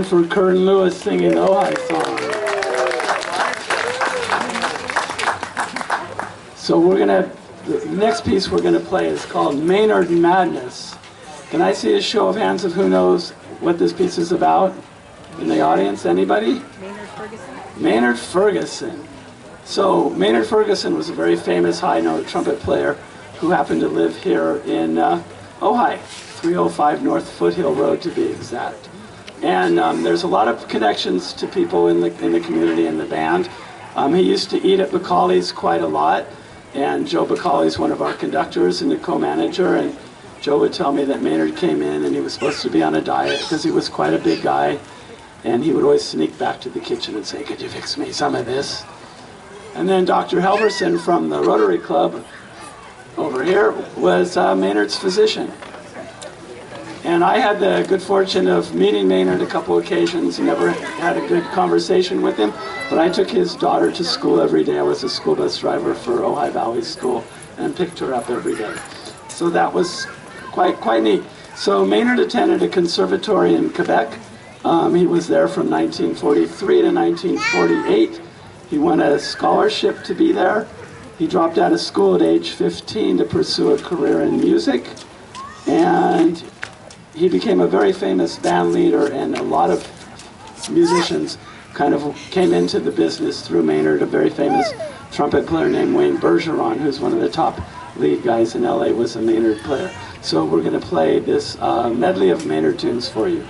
for Curtin Lewis singing the Ojai song. So the next piece we're gonna play is called Maynard Madness. Can I see a show of hands of who knows what this piece is about in the audience? Anybody? Maynard Ferguson. Maynard Ferguson. So Maynard Ferguson was a very famous high note trumpet player who happened to live here in Ojai, 305 North Foothill Road to be exact. And there's a lot of connections to people in the community and the band. He used to eat at Bacalli's quite a lot, and Joe Bacalli's one of our conductors and the co-manager, and Joe would tell me that Maynard came in and he was supposed to be on a diet because he was quite a big guy, and he would always sneak back to the kitchen and say, "Could you fix me some of this?" And then Dr. Helverson from the Rotary Club over here was Maynard's physician. And I had the good fortune of meeting Maynard a couple occasions. Never had a good conversation with him, but I took his daughter to school every day. I was a school bus driver for Ojai Valley School and picked her up every day. So that was quite neat. So Maynard attended a conservatory in Quebec. He was there from 1943 to 1948. He won a scholarship to be there. He dropped out of school at age 15 to pursue a career in music. And he became a very famous band leader, and a lot of musicians kind of came into the business through Maynard. A very famous trumpet player named Wayne Bergeron, who's one of the top lead guys in LA, was a Maynard player. So we're going to play this medley of Maynard tunes for you.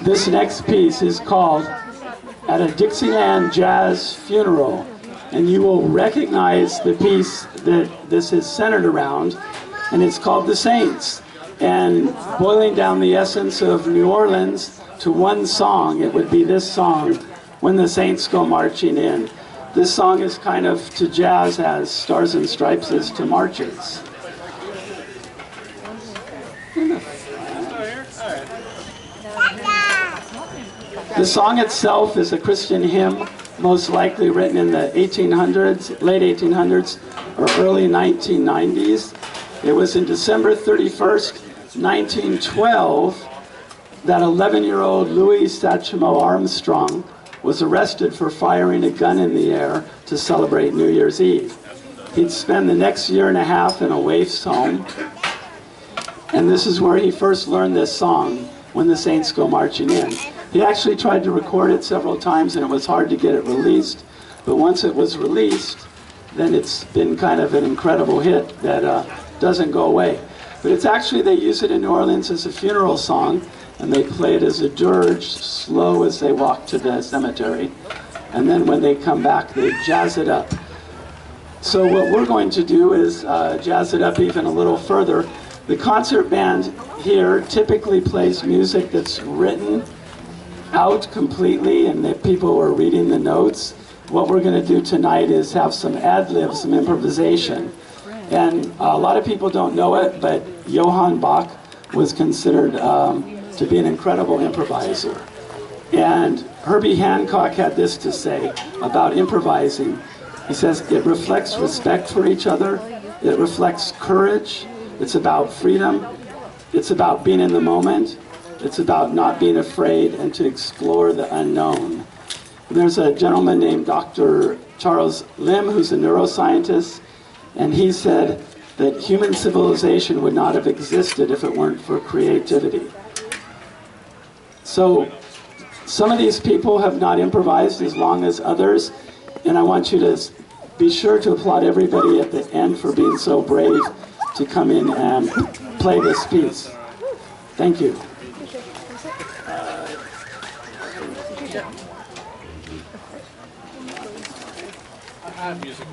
This next piece is called At a Dixieland Jazz Funeral, and you will recognize the piece that this is centered around, and it's called The Saints. And boiling down the essence of New Orleans to one song, it would be this song, When the Saints Go Marching In. This song is kind of to jazz as Stars and Stripes is to marches. The song itself is a Christian hymn, most likely written in the 1800s, late 1800s, or early 1990s. It was in December 31st, 1912, that 11-year-old Louis Satchmo Armstrong was arrested for firing a gun in the air to celebrate New Year's Eve. He'd spend the next year and a half in a waif's home, and this is where he first learned this song, When the Saints Go Marching In. He actually tried to record it several times, and it was hard to get it released, but once it was released, then it's been kind of an incredible hit that doesn't go away. But it's actually, they use it in New Orleans as a funeral song, and they play it as a dirge, slow as they walk to the cemetery. And then when they come back, they jazz it up. So what we're going to do is jazz it up even a little further. The concert band here typically plays music that's written out completely, and that people are reading the notes. What we're going to do tonight is have some ad-libs, some improvisation. And a lot of people don't know it, but Johann Bach was considered to be an incredible improviser. And Herbie Hancock had this to say about improvising. He says, it reflects respect for each other, it reflects courage, it's about freedom, it's about being in the moment, it's about not being afraid and to explore the unknown. There's a gentleman named Dr. Charles Lim, who's a neuroscientist, and he said that human civilization would not have existed if it weren't for creativity. So some of these people have not improvised as long as others, and I want you to be sure to applaud everybody at the end for being so brave to come in and play this piece. Thank you. I have music.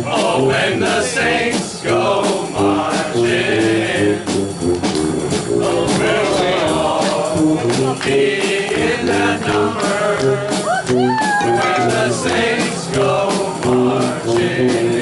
Oh, when the saints go marching in, oh, will we all be in that number? When the saints go marching in.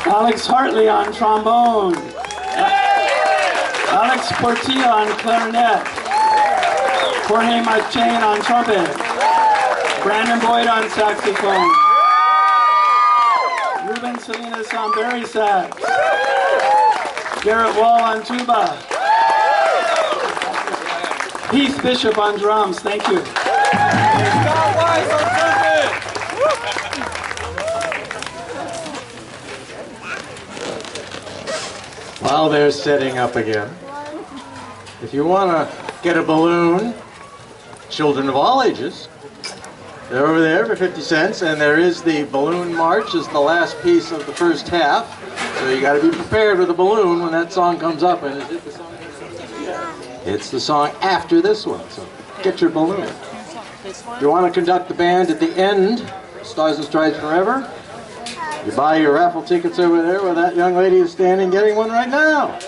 Alex Hartley on trombone. Alex Portilla on clarinet. Jorge Marchain on trumpet. Brandon Boyd on saxophone. Ruben Salinas on bari sax. Garrett Wall on tuba. Heath Bishop on drums. Thank you. Scott Wise on trumpet. While they're setting up again, if you want to get a balloon, children of all ages, They're over there for 50 cents, and there is the balloon march is the last piece of the first half. So you got to be prepared with a balloon when that song comes up. And is it the song? It's the song after this one, so get your balloon. If you want to conduct the band at the end, Stars and Stripes Forever, you buy your raffle tickets over there where that young lady is standing getting one right now.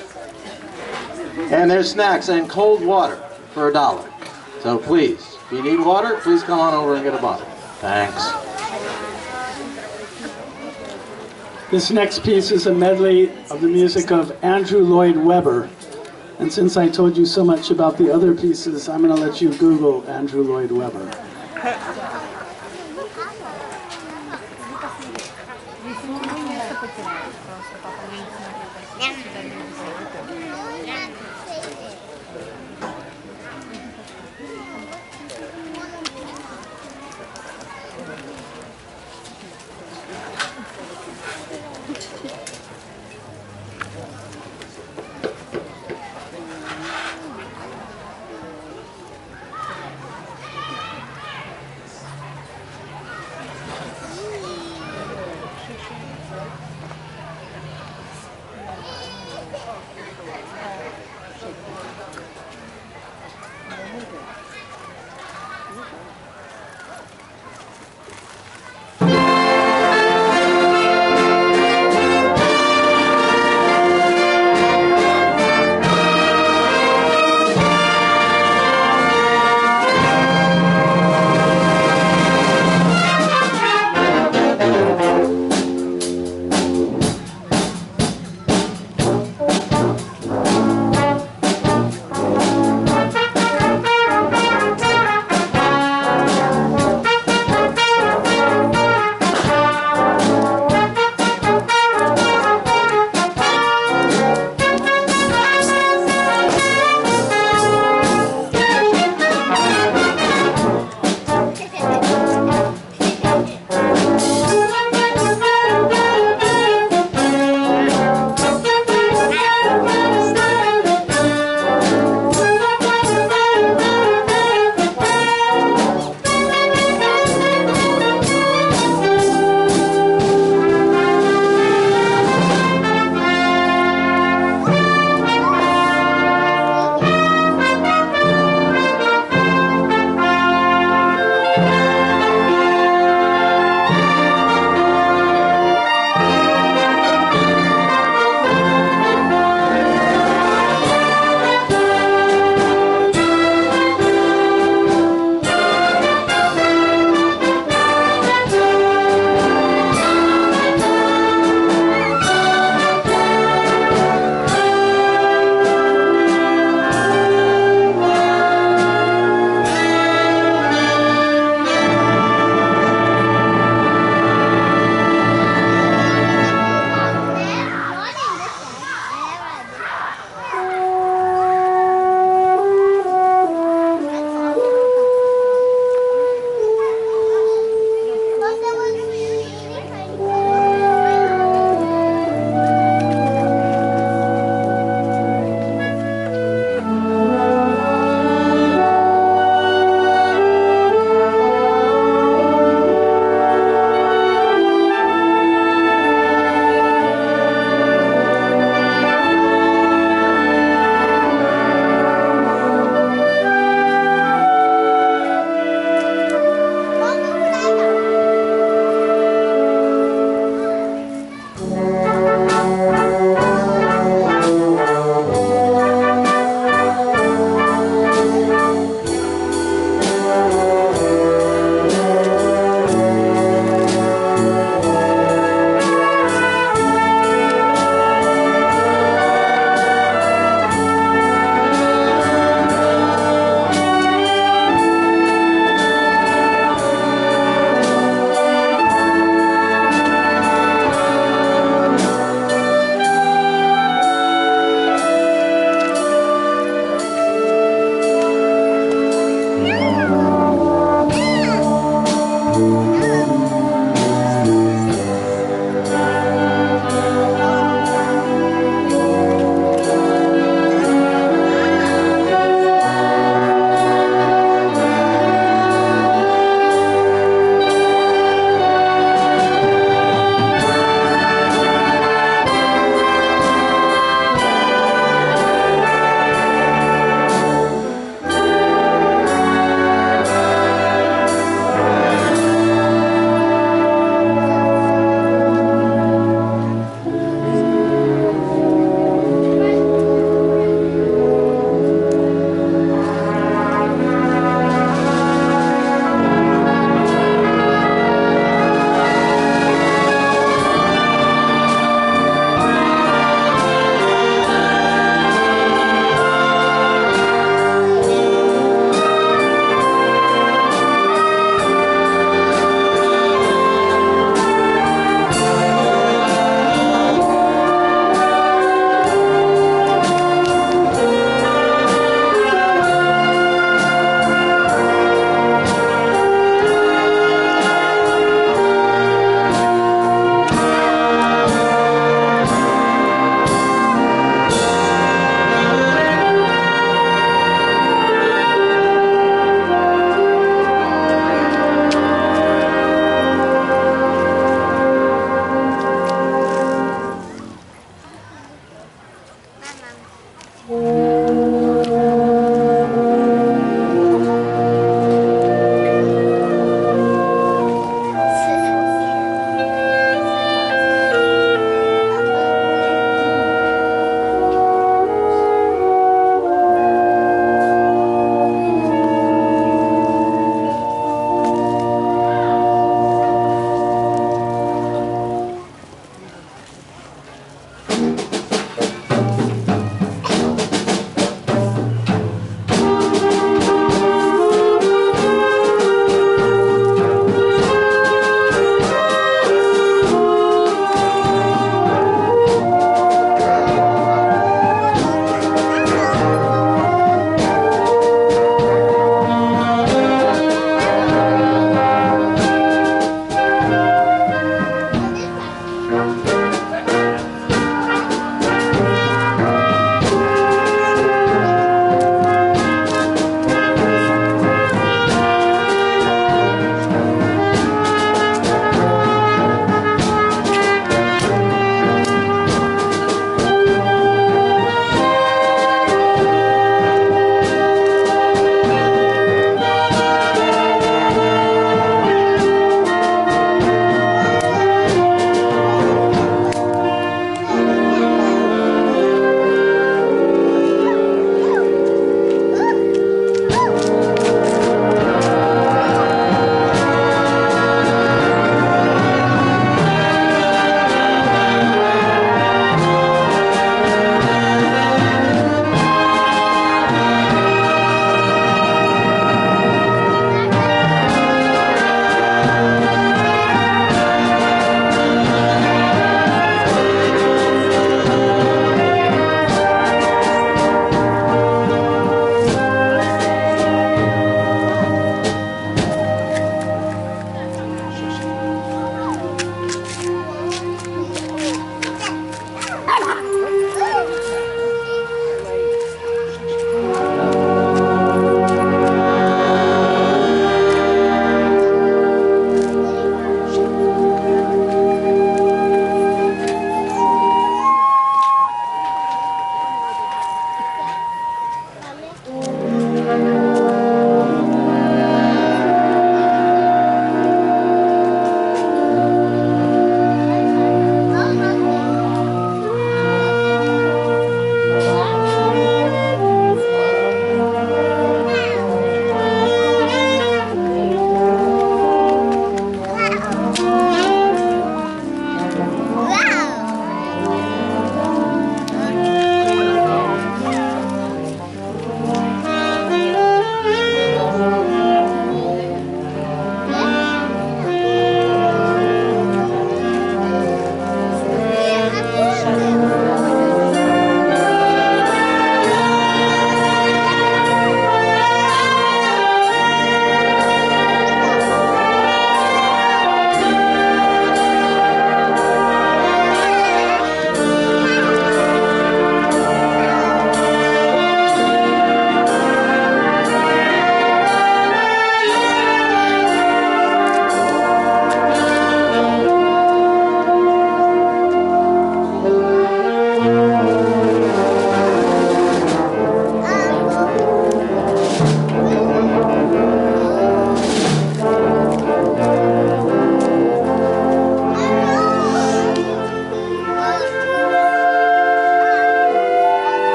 And there's snacks and cold water for $1. So please, if you need water, please come on over and get a bottle. Thanks. This next piece is a medley of the music of Andrew Lloyd Webber. And since I told you so much about the other pieces, I'm going to let you Google Andrew Lloyd Webber.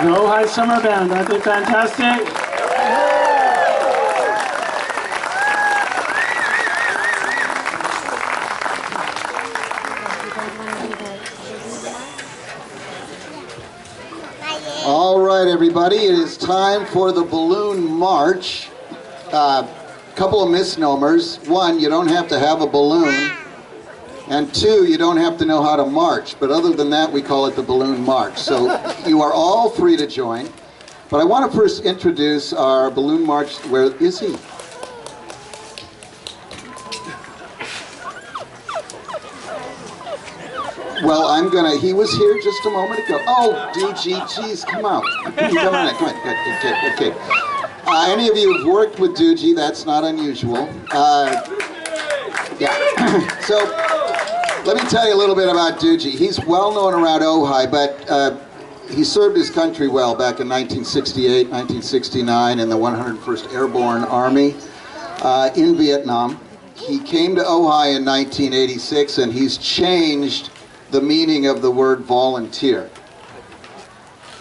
Ojai Summer Band. Aren't they fantastic? All right, everybody, it is time for the Balloon March. Couple of misnomers. One, you don't have to have a balloon. And two, you don't have to know how to march. But other than that, we call it the Balloon March. So you are all free to join. But I want to first introduce our Balloon March. Where is he? Well, he was here just a moment ago. Oh, Doogie, geez, come out. Come on, okay. Any of you who've worked with Doogie, that's not unusual. Yeah, so let me tell you a little bit about Doogie. He's well known around Ojai, but he served his country well back in 1968, 1969 in the 101st Airborne Army in Vietnam. He came to Ojai in 1986, and he's changed the meaning of the word volunteer.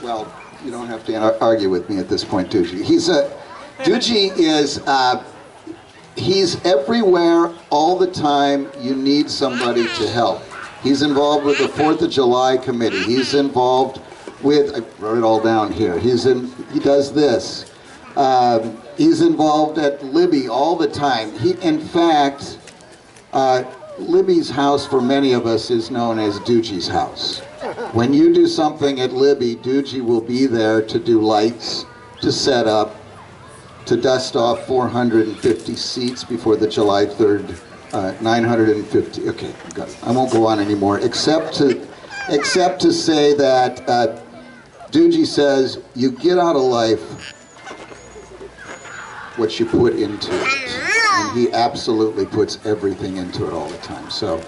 Well, you don't have to argue with me at this point, Doogie. Doogie is, he's everywhere all the time you need somebody to help. He's involved with the 4th of July committee. He's involved with, I wrote it all down here, he does this. He's involved at Libby all the time. In fact, Libby's house for many of us is known as Doogie's house. When you do something at Libby, Doogie will be there to do lights, to set up, to dust off 450 seats before the July 3rd, 950, okay, I won't go on anymore, except to say that Doogie says, you get out of life what you put into it. And he absolutely puts everything into it all the time. So,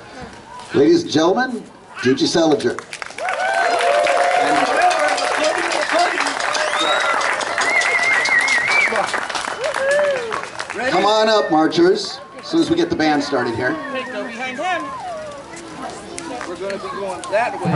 ladies and gentlemen, Doogie Seliger. Come on up, marchers, as soon as we get the band started here. Go behind him. We're going to be going that way.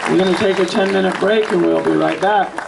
We're going to take a 10-minute break and we'll be right back.